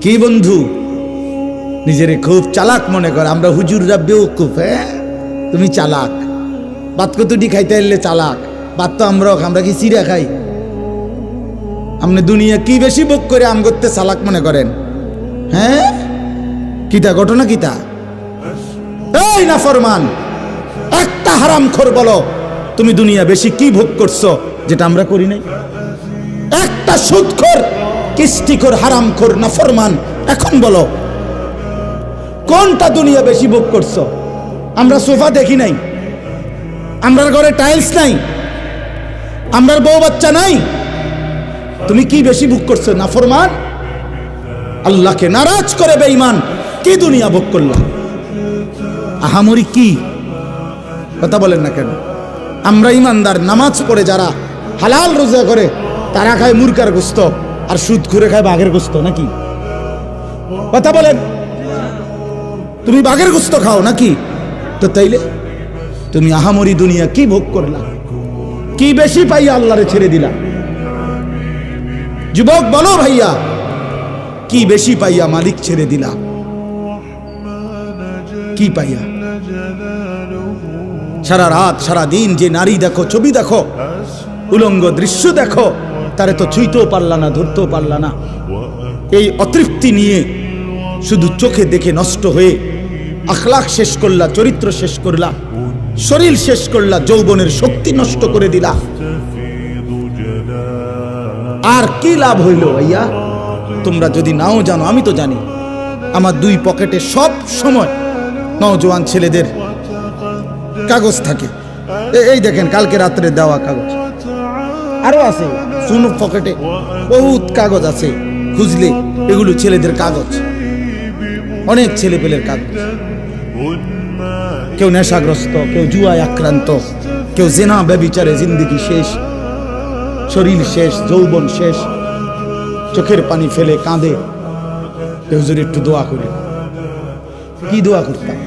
কি বন্ধু নিজেরে খুব চালাক মনে করে? আমরা হুজুররা বেওকুফ। তুমি চালাক, ভাত কতটি খাইতে এলে চালাক, ভাত তো আমরা কি চিড়া খাই? আপনি দুনিয়া কি বেশি ভোগ করে আম করতে চালাক মনে করেন? হ্যাঁ, কিতা ঘটনা কিতা? এই নাফরমান, একটা হারামখোর বলো তুমি দুনিয়া বেশি কি ভোগ করছো যেটা আমরা করি নাই? একটা সুদখোর, কিস্তিখোর, হারামখোর, নাফরমান এখন বলো কোনটা দুনিয়া বেশি ভোগ করছো? আমরা সোফা দেখি নাই, আমরার ঘরে টাইলস নাই, আমরার বউ বাচ্চা নাই, তুমি কি বেশি ভোগ করছো? নাফরমান, আল্লাহকে নারাজ করে বেঈমান কি দুনিয়া ভোগ করলাম? আহামরি কি কথা বলেন না কেন? আমরা ইমানদার, নামাজ পড়ে যারা, হালাল রোজা করে, তারা খায় মুরগার গোস্ত আর সুদ করে খায় বাঘের গোস্ত নাকি? কথা বলেন, তুমি বাঘের গোস্ত খাও নাকি? তো তাইলে তুমি আহামরি দুনিয়া কি ভোগ করলা? কি বেশি পাইয়া আল্লাহরে ছেড়ে দিলা? যুবক বলো ভাইয়া, কি বেশি পাইয়া মালিক ছেড়ে দিলা? কি পাইয়া? সারা রাত সারা দিন যে নারী দেখো, ছবি দেখো, উলঙ্গ দৃশ্য দেখো, তারে তো ছুঁইতেও পারলা না, ধরতেও পারলা না। এই অতৃপ্তি নিয়ে শুধু চোখে দেখে নষ্ট হয়ে আখলাক শেষ করলা, চরিত্র শেষ করলা, শরীর শেষ করলা, যৌবনের শক্তি নষ্ট করে দিলা। আর কি লাভ হইল ভাইয়া? তোমরা যদি নাও জানো, আমি তো জানি, আমার দুই পকেটে সব সময় নওজোয়ান ছেলেদের কাগজ থাকে। এই দেখেন কালকে রাত্রে দেওয়া কাগজ, আরো আছে শুনো পকেটে বহুত কাগজ আছে, খুঁজলে এগুলো ছেলেদের কাগজ, অনেক ছেলে পেলের কাগজ। কেউ নেশাগ্রস্ত, কেউ জুয়ায় আক্রান্ত, কেউ জেনা ব্যভিচারে জিন্দেগি শেষ, শরীর শেষ, যৌবন শেষ, চোখের পানি ফেলে কাঁদে। হুজুর একটু দোয়া করে। কি দোয়া করতাম?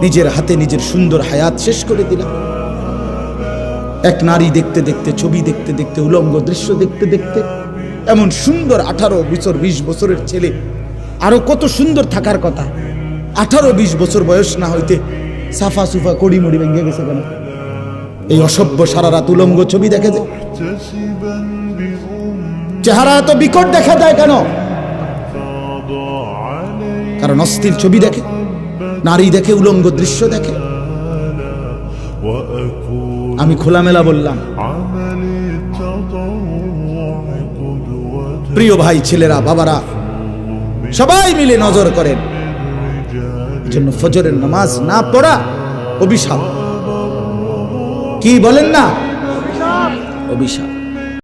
নিজের হাতে নিজের সুন্দর হায়াত শেষ করে দিলাম। এক নারী দেখতে দেখতে, ছবি দেখতে দেখতে, উলঙ্গ দৃশ্য দেখতে দেখতে, এমন সুন্দর 18 বছর 20 বছরের ছেলে, আরো কত সুন্দর থাকার কথা, 18-20 বছর বয়স না হইতে সাফা সুফা কড়ি মুড়ি ভেঙে গেছে কেন? এই অসভ্য সারা রাত উলঙ্গ ছবি দেখে যায়, চেহারা এত বিকট দেখা যায় কেন? কারণ অস্থির ছবি দেখে, নারী দেখে, উলঙ্গ দৃশ্য দেখে। আমি খোলামেলা বললাম, প্রিয় ভাই, ছেলেরা, বাবারা, সবাই মিলে নজর করেন। জন্য ফজরের নামাজ না পড়া অভিশাপ। কি বলেন না? অভিশাপ।